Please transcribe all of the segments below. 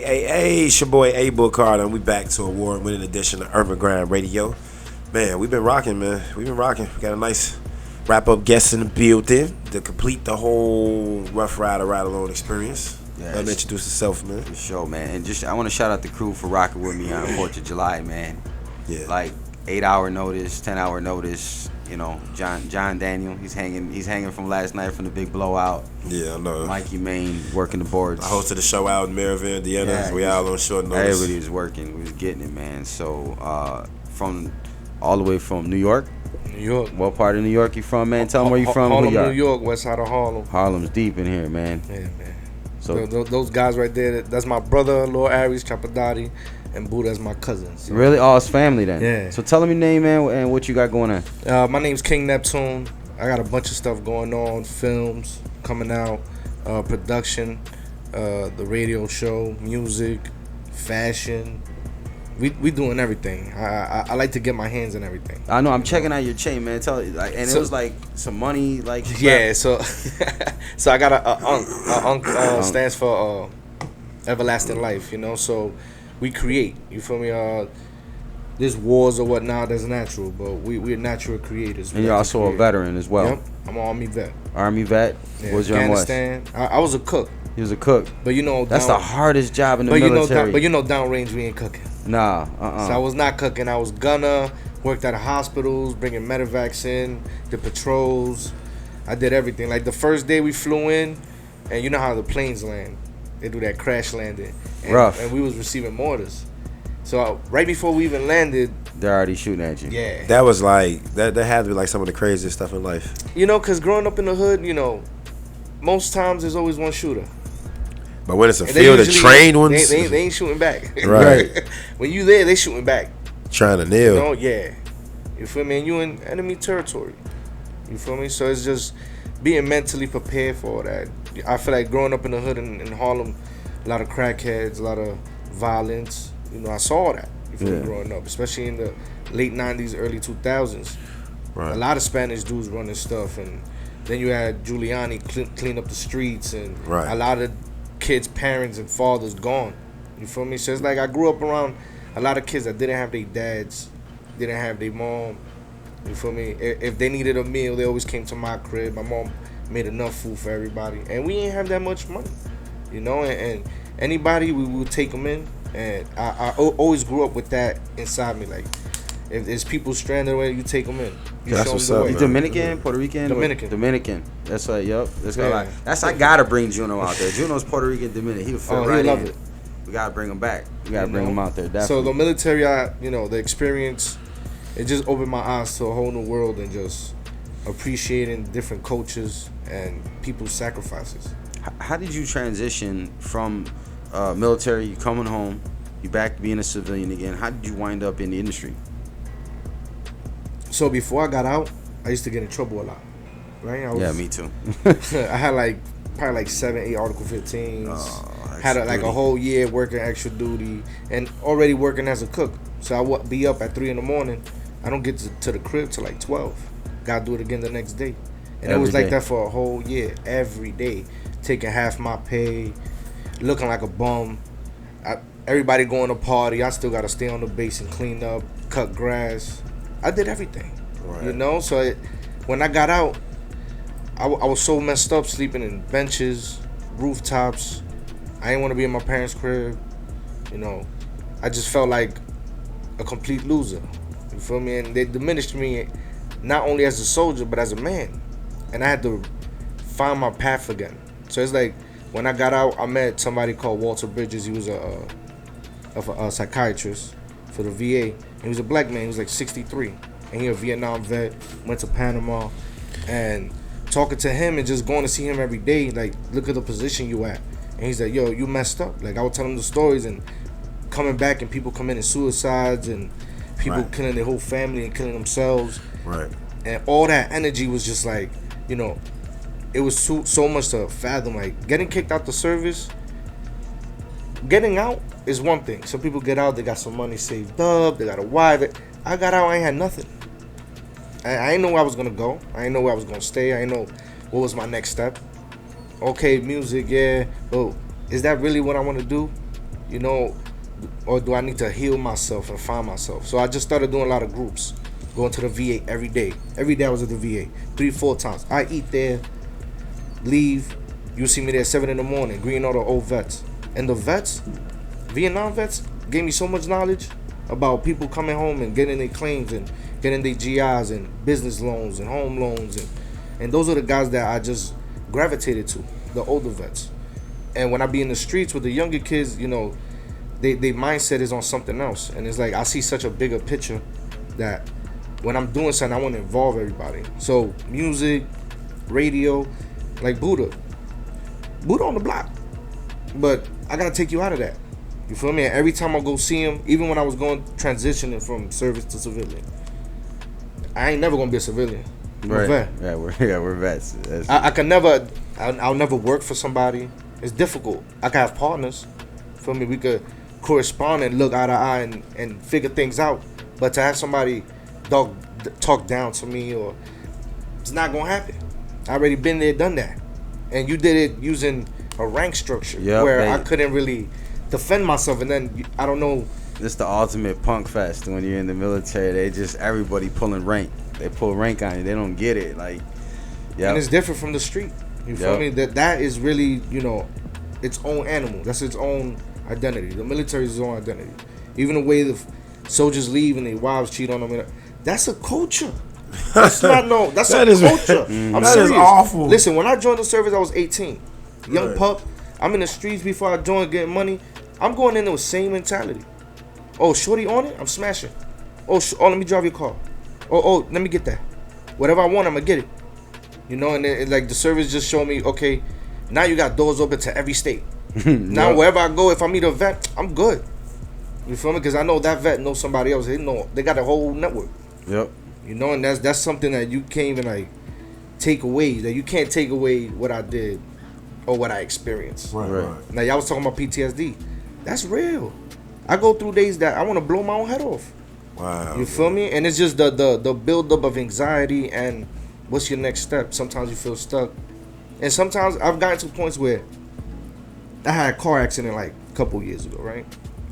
Hey, it's your boy ABoog Carter, and we back to award-winning edition of Urban Grind Radio. Man, we've been rocking, man. We got a nice wrap-up guest in the building to complete the whole Ruff Ryder ride-alone experience. Let him introduce himself, man. For sure, man. And I want to shout out the crew for rocking with me on 4th of July, man. Yeah. Like 8-hour notice, 10-hour notice. You know, John Daniel, he's hanging from last night from the big blowout. Yeah, I know. Mikey Main working the boards. I hosted the show out in Maryville, Indiana. Yeah, we all on short notice. Everybody was working. We was getting it, man. So, from all the way from New York. New York. What part of New York you from, man? Tell them where you from. Harlem, New York, west side of Harlem. Harlem's deep in here, man. Yeah, man. So those guys right there, that's my brother, Lord Aries, Chapadati, and Boo, that's my cousin. So. Really? Oh, it's family then. Yeah. So tell them your name, man, and what you got going on. My name's King Neptune. I got a bunch of stuff going on, films coming out, production, the radio show, music, fashion. We doing everything. I like to get my hands in everything. I know. I'm checking out your chain, man. Tell you, like, and it was like some money, like yeah. So I got a stands for everlasting life. You know, so we create. You feel me? There's wars or whatnot. That's natural, but we're natural creators. And you're also a veteran as well. Yep, I'm an Army vet. Army vet. Yeah, what was your Afghanistan. I was a cook. He was a cook. But you know, that's the hardest job in the military. But you know, downrange we ain't cooking. Nah, So I was not cooking. I was gunner, worked at hospitals, bringing medevacs in, the patrols. I did everything. Like the first day we flew in, and you know how the planes land. They do that crash landing. Rough. And we was receiving mortars. So right before we even landed, they're already shooting at you. Yeah. That was like, that had to be like some of the craziest stuff in life. You know, because growing up in the hood, you know, most times there's always one shooter. But when it's a field of trained ones, they ain't shooting back. Right. When you there, they shooting back. Trying to nail. You know, yeah. You feel me? And you in enemy territory. You feel me? So it's just being mentally prepared for all that. I feel like growing up in the hood in Harlem, a lot of crackheads, a lot of violence. You know, I saw that. You feel me? Growing up, especially in the late 90s, early 2000s. Right. A lot of Spanish dudes running stuff, and then you had Giuliani clean up the streets, and a lot of kids' parents and fathers gone. You feel me? So it's like I grew up around a lot of kids that didn't have their dads, didn't have their mom. You feel me? If they needed a meal, they always came to my crib. My mom made enough food for everybody, and we ain't have that much money. You know, and anybody, we would take them in. And I always grew up with that inside me. Like, if there's people stranded away, you take them in. You that's what's up. You Dominican, Puerto Rican? Dominican. That's right, yup. I gotta bring Juno out there. Juno's Puerto Rican Dominican. He'll fit right in. Love it. We gotta bring him back. We gotta bring him out there, definitely. So the military, the experience, it just opened my eyes to a whole new world and just appreciating different cultures and people's sacrifices. How did you transition from military, you coming home, you back being a civilian again? How did you wind up in the industry? So before I got out, I used to get in trouble a lot, right? Me too. I had probably 7-8 Article 15s. Had a whole year working extra duty and already working as a cook. So I would be up at 3 in the morning. I don't get to the crib till 12. Gotta do it again the next day. And it was like that for a whole year, every day. Taking half my pay, looking like a bum. Everybody going to party. I still gotta stay on the base and clean up, cut grass. I did everything, you know. So when I got out, I was so messed up, sleeping in benches, rooftops. I didn't want to be in my parents' crib, you know. I just felt like a complete loser. You feel me? And they diminished me not only as a soldier but as a man, and I had to find my path again. So it's like when I got out, I met somebody called Walter Bridges. He was a psychiatrist for the VA. He was a black man. He was like 63, and he a Vietnam vet. Went to Panama, and talking to him and just going to see him every day. Like, look at the position you at, and he's like, yo, you messed up. Like, I would tell him the stories and coming back and people committing suicides and people killing their whole family and killing themselves. Right. And all that energy was just like, you know, it was so much to fathom. Like, getting kicked out the service, getting out is one thing. Some people get out, they got some money saved up, they got a wife. I got out, I ain't had nothing. I ain't know where I was gonna go. I ain't know where I was gonna stay. I ain't know what was my next step. Okay, music, yeah, but is that really what I want to do? you know, or do I need to heal myself and find myself? So I just started doing a lot of groups, going to the VA every day. Every day I was at the VA, 3-4 times. I eat there, leave. You see me there at 7 in the morning, greeting all the old vets. And the vets, Vietnam vets, gave me so much knowledge about people coming home and getting their claims and getting their GIs and business loans and home loans. And those are the guys that I just gravitated to, the older vets. And when I be in the streets with the younger kids, you know, their mindset is on something else. And it's like I see such a bigger picture that when I'm doing something, I want to involve everybody. So music, radio, like Buddha on the block. But I got to take you out of that. You feel me? And every time I go see him, even when I was transitioning from service to civilian, I ain't never going to be a civilian. Right. Vet. Yeah, we're vets. I'll never work for somebody. It's difficult. I can have partners. Feel me? We could correspond and look eye to eye and figure things out. But to have somebody talk down to me, or it's not gonna happen. I already been there, done that. And you did it using a rank structure where I couldn't really defend myself. And then I don't know. This the ultimate punk fest. When you're in the military, they just everybody pulling rank. They pull rank on you. They don't get it. Like, yeah. And it's different from the street. You feel me? That is really, you know, its own animal. That's its own identity. The military is its own identity. Even the way the soldiers leave and their wives cheat on them. That's a culture. That's not no. That's a culture. I'm that serious. Is awful. Listen, when I joined the service, I was 18, young pup. I'm in the streets before I joined, getting money. I'm going in there with the same mentality. Oh, shorty on it, I'm smashing. Oh, let me drive your car. Oh, let me get that. Whatever I want, I'm gonna get it. You know, and then, like the service just showed me, okay, now you got doors open to every state. Now wherever I go, if I meet a vet, I'm good. You feel me? Because I know that vet knows somebody else. They got a whole network. Yep. You know, and that's something that you can't even like take away. That you can't take away what I did or what I experienced. Right. Now y'all was talking about PTSD. That's real. I go through days that I want to blow my own head off. Wow. You feel me? And it's just the buildup of anxiety and what's your next step. Sometimes you feel stuck, and sometimes I've gotten to points where I had a car accident like a couple years ago, right?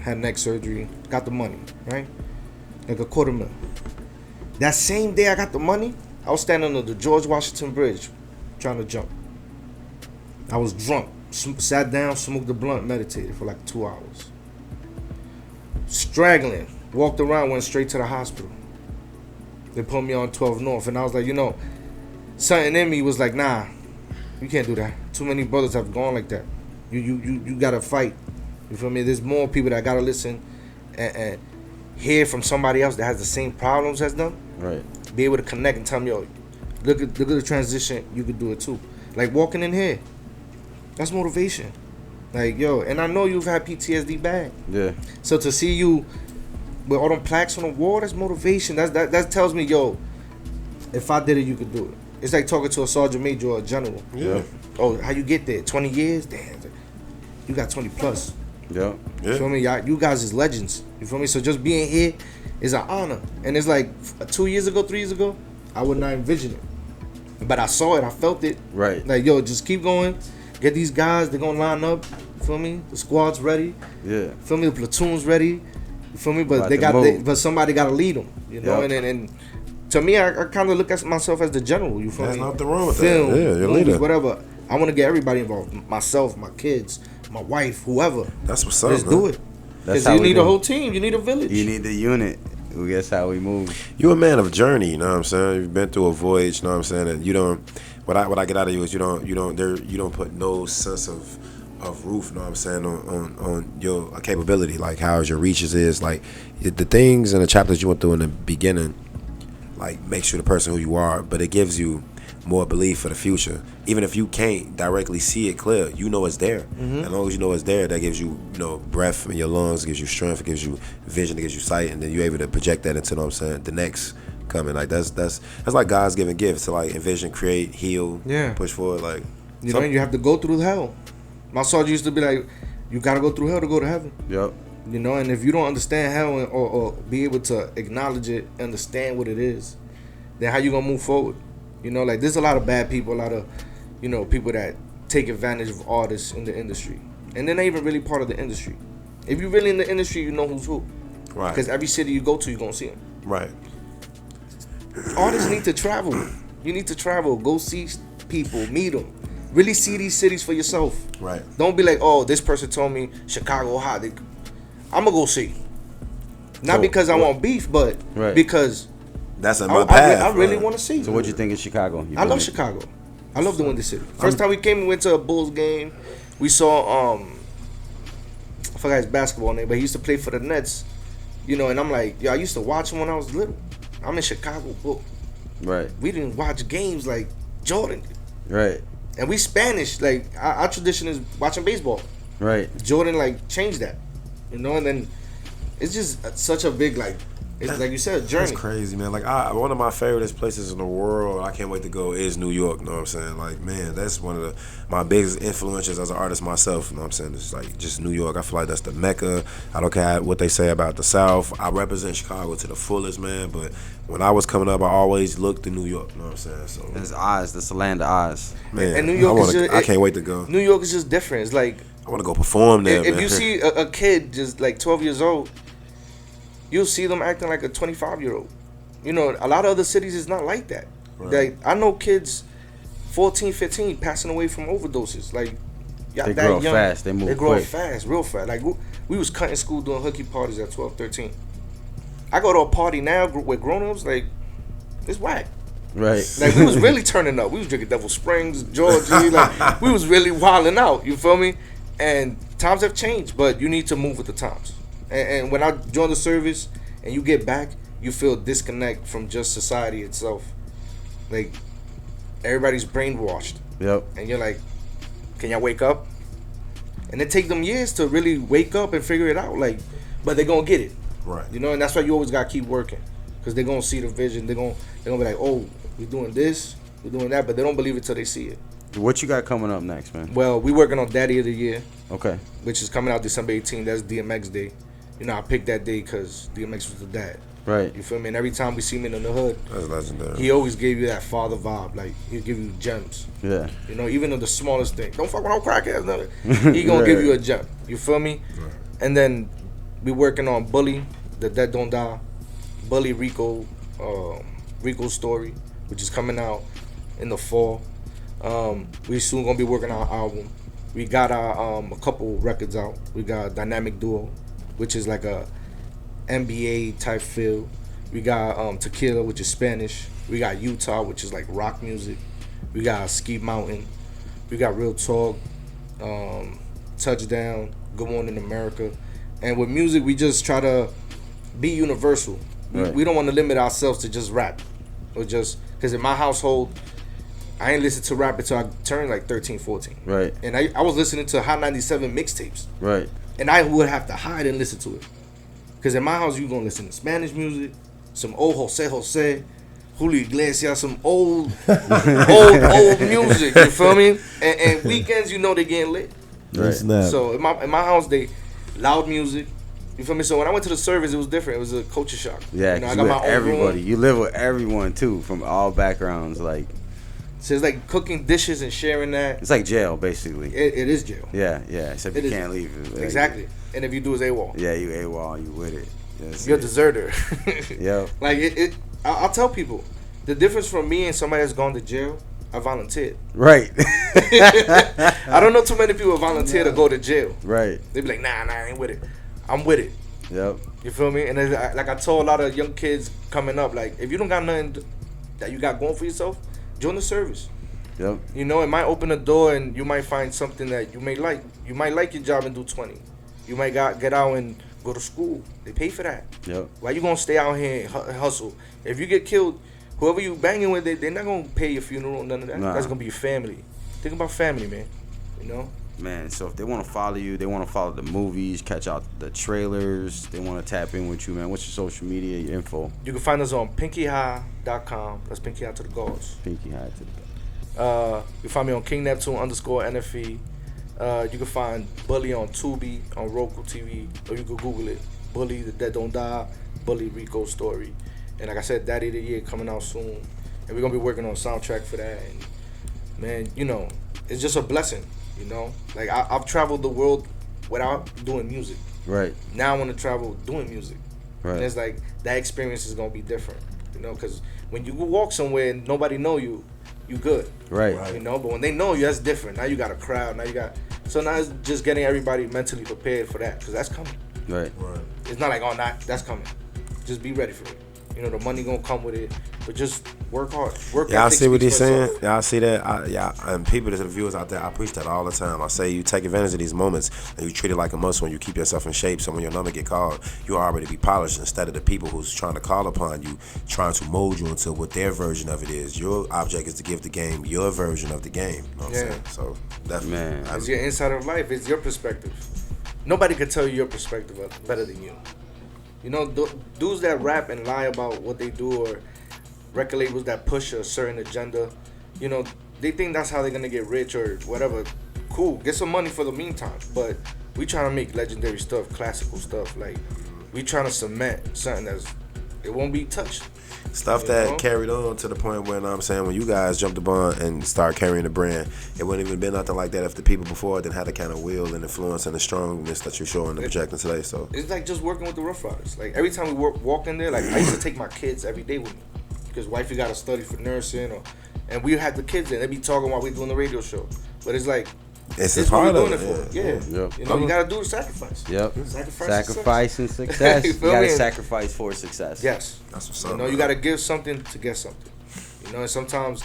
Had neck surgery, got the money, right? Like $250,000. That same day I got the money, I was standing under the George Washington Bridge trying to jump. I was drunk, sat down, smoked the blunt, meditated for like 2 hours. Straggling, walked around, went straight to the hospital. They put me on 12 North, and I was like, you know, something in me was like, nah, you can't do that. Too many brothers have gone like that. You gotta fight. You feel me? There's more people that gotta listen and hear from somebody else that has the same problems as them. Right. Be able to connect and tell them, yo, look at the transition. You could do it too. Like walking in here, that's motivation. Like, yo, and I know you've had PTSD bad. Yeah. So to see you with all them plaques on the wall, that's motivation. That tells me, yo, if I did it, you could do it. It's like talking to a sergeant major or a general. Yeah. Oh, how you get there? 20 years? Damn, you got 20 plus. Yeah. You feel me? You guys is legends. You feel me? So just being here is an honor. And it's like 2 years ago, 3 years ago, I would not envision it. But I saw it. I felt it. Right. Like, yo, just keep going. Get these guys. They're going to line up. You feel me? The squad's ready. Yeah. You feel me? The platoon's ready. You feel me? But but somebody got to lead them. You know? Yep. And to me, I kind of look at myself as the general. You feel me? There's nothing wrong with Film, that. Yeah, you're movies, leader. whatever. I want to get everybody involved. Myself, my kids, my wife, whoever. That's what's up. Let's do it. Because you need a whole team. You need a village. You need the unit. Well, guess how we move. You a man of journey, you know what I'm saying? You've been through a voyage, you know what I'm saying? And you don't what I get out of you is you don't put no sense of roof, you know what I'm saying, on your capability, like how your reaches is, like the things and the chapters you went through in the beginning, like makes you the person who you are, but it gives you more belief for the future. Even if you can't directly see it clear, you know it's there. As long as you know it's there, that gives you, breath in your lungs, it gives you strength, it gives you vision, it gives you sight, and then you're able to project that into, you know what I'm saying, the next coming. Like that's like God's giving gifts to like envision, create, heal, push forward. Like you have to go through hell. My sergeant used to be like, you gotta go through hell to go to heaven. Yep. And if you don't understand hell or be able to acknowledge it, understand what it is, then how you gonna move forward? Like there's a lot of bad people, a lot of, people that take advantage of artists in the industry. And they're not even really part of the industry. If you're really in the industry, you know who's who. Right. Because every city you go to, you're gonna see them. Right. Artists need to travel. You need to travel. Go see people. Meet them. Really see these cities for yourself. Right. Don't be like, oh, this person told me Chicago hot. I'm gonna go see. Not because I want beef, but because that's in my path. I really want to see. So what'd you think of Chicago? I love Chicago. I love the Windy City. First time we came, we went to a Bulls game. We saw I forgot his basketball name, but he used to play for the Nets. You know, and I'm like, yo, I used to watch him when I was little. I'm in Chicago, but we didn't watch games like Jordan did. Right. And we Spanish, like our tradition is watching baseball. Right. Jordan like changed that, you know, and then it's just such a big it's like you said, a journey. That's crazy, man. Like one of my favorite places in the world, I can't wait to go, is New York. You know what I'm saying? Like, man, that's one of my biggest influences as an artist myself. You know what I'm saying? It's like just New York. I feel like that's the Mecca. I don't care what they say about the South. I represent Chicago to the fullest, man. But when I was coming up, I always looked to New York. You know what I'm saying? So it's Oz. That's the land of Oz. Man, and New York I can't wait to go. New York is just different. It's like I want to go perform there. If you see a kid just like 12 years old, you'll see them acting like a 25-year-old. You know, a lot of other cities is not like that. Right. Like I know kids 14, 15 passing away from overdoses. Like they grow up fast. They move quick. They grow up fast, real fast. Like we was cutting school doing hooky parties at 12, 13. I go to a party now with grown-ups, like it's whack. Right. Like we was really turning up. We was drinking Devil Springs, Georgie. Like we was really wilding out. You feel me? And times have changed, but you need to move with the times. And when I join the service and you get back, you feel disconnect from just society itself. Like everybody's brainwashed. Yep. And you're like, can y'all wake up? And it take them years to really wake up and figure it out. Like, but they're gonna get it. Right. You know, and that's why you always gotta keep working, because they're gonna see the vision. They're gonna be like, oh, we're doing this, we're doing that, but they don't believe it till they see it. What you got coming up next, man? Well, we working on Daddy of the Year. Okay. Which is coming out December 18th. That's DMX Day. You know, I picked that day because DMX was the dad. Right. You feel me? And every time we see him in the hood, that's legendary. He always gave you that father vibe. Like, he'll give you gems. Yeah. You know, even in the smallest thing. Don't fuck with no crackheads. No. He gonna give you a gem. You feel me? Right. And then we working on Bully, The Dead Don't Die. Bully Rico's story, which is coming out in the fall. We soon gonna be working on our album. We got our a couple records out. We got Dynamic Duo, which is like a NBA type feel. We got Tequila, which is Spanish. We got Utah, which is like rock music. We got Ski Mountain. We got Real Talk, Touchdown, Good Morning America. And with music, we just try to be universal. Right. We don't want to limit ourselves to just rap, or just because in my household, I ain't listened to rap until I turned like 13, 14. Right. And I was listening to Hot 97 mixtapes. Right. And I would have to hide and listen to it. Because in my house, you going to listen to Spanish music, some old Jose, Julio Iglesias, some old music, you feel me? And weekends, you know they getting lit. Right. So in my house, they loud music. You feel me? So when I went to the service, it was different. It was a culture shock. Yeah, you know, I got my own everybody. Room. You live with everyone too, from all backgrounds. Like, so it's like cooking dishes and sharing that. It's like jail, basically. It is jail. Yeah. Except you can't leave. Like, exactly. And if you do, it's AWOL. Yeah, you AWOL. You with it. You're a deserter. Yeah. Like I'll tell people the difference from me and somebody that's gone to jail. I volunteered. Right. I don't know too many people volunteer to go to jail. Right. They be like, nah, I ain't with it. I'm with it. Yep. You feel me? And like I told a lot of young kids coming up, like if you don't got nothing that you got going for yourself, join the service. Yep. You know, it might open a door and you might find something that you may like. You might like your job and do 20. You might get out and go to school. They pay for that. Yep. Why you gonna stay out here and hustle? If you get killed, whoever you banging with, they're not gonna pay your funeral, none of that. Nah. That's gonna be your family. Think about family, man. You know? Man, so if they want to follow you, they want to follow the movies, catch out the trailers, they want to tap in with you, man. What's your social media, your info? You can find us on pinkyhigh.com. That's Pinky High to the Gods. Pinky High to the Gods. You can find me on King Neptune _NFE. You can find Bully on Tubi, on Roku TV, or you can Google it. Bully, The Dead Don't Die, Bully Rico's story. And like I said, Daddy of the Year coming out soon. And we're going to be working on a soundtrack for that. And man, you know, it's just a blessing, you know? Like, I've traveled the world without doing music. Right. Now I want to travel doing music. Right. And it's like that experience is gonna be different, you know, because when you walk somewhere and nobody know you, you good. Right. You know, but when they know you, that's different. Now you got a crowd. Now it's just getting everybody mentally prepared for that, because that's coming. Right. It's not like, oh, that's coming. Just be ready for it. You know, the money gonna come with it, but just work hard. Y'all see what he's saying? Y'all see that? And people, the viewers out there, I preach that all the time. I say you take advantage of these moments and you treat it like a muscle and you keep yourself in shape, so when your number get called, you already be polished, instead of the people who's trying to call upon you, trying to mold you into what their version of it is. Your object is to give the game your version of the game. You know what I'm saying? So definitely. Man. It's your insight of life. It's your perspective. Nobody could tell you your perspective better than you. You know, dudes that rap and lie about what they do, or record labels that push a certain agenda, you know, they think that's how they're gonna get rich or whatever. Cool, get some money for the meantime. But we trying to make legendary stuff, classical stuff. Like, we trying to cement something it won't be touched. Stuff that carried on to the point where, I'm saying, when you guys jumped upon and started carrying the brand, it wouldn't even been nothing like that if the people before didn't have the kind of will and influence and the strongness that you're showing and projecting today. So it's like just working with the Ruff Ryders. Like, every time we walk in there, like, I used to take my kids every day with me, because wifey got to study for nursing, and we had the kids in. They be talking while we doing the radio show. But it's like, it's what we're doing it for. Yeah. Yep. You know, you gotta do the sacrifice. Yep. Sacrifice and success. You gotta me? sacrifice for success. Yes. That's what's up. You know, you gotta give something to get something. You know, and sometimes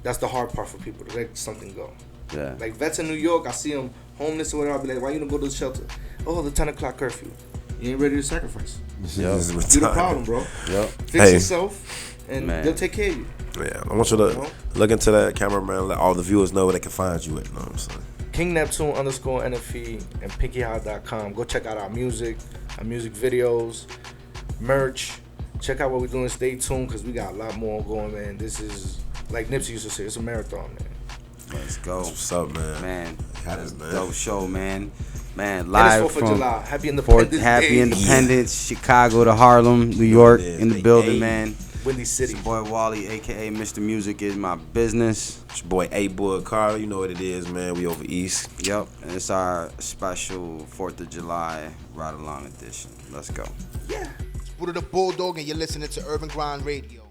that's the hard part for people, to let something go. Yeah. Like vets in New York, I see them homeless or whatever. I'll be like, why you don't go to the shelter? Oh, the 10 o'clock curfew. You ain't ready to sacrifice. Yep. You the problem, bro. Yep. Fix yourself, and they'll take care of you. Yeah, I want you to look into that, cameraman. Let all the viewers know where they can find you at. You know what I'm saying? King Neptune _NFE and PinkyHigh.com. Go check out our music videos, merch. Check out what we're doing. Stay tuned, because we got a lot more going, man. This is, like Nipsey used to say, it's a marathon, man. Let's go. That's what's up, man? Man, That's a dope show, man. Man, live and it's 4th of July. Happy Independence Day. Independence, Chicago to Harlem, New York, in the building, man. Windy City. It's your boy Wally, a.k.a. Mr. Music is my business. It's your boy ABoog Carter. You know what it is, man. We over east. Yep, and it's our special 4th of July ride-along edition. Let's go. Yeah. Buddha the Bulldog, and you're listening to Urban Grind Radio.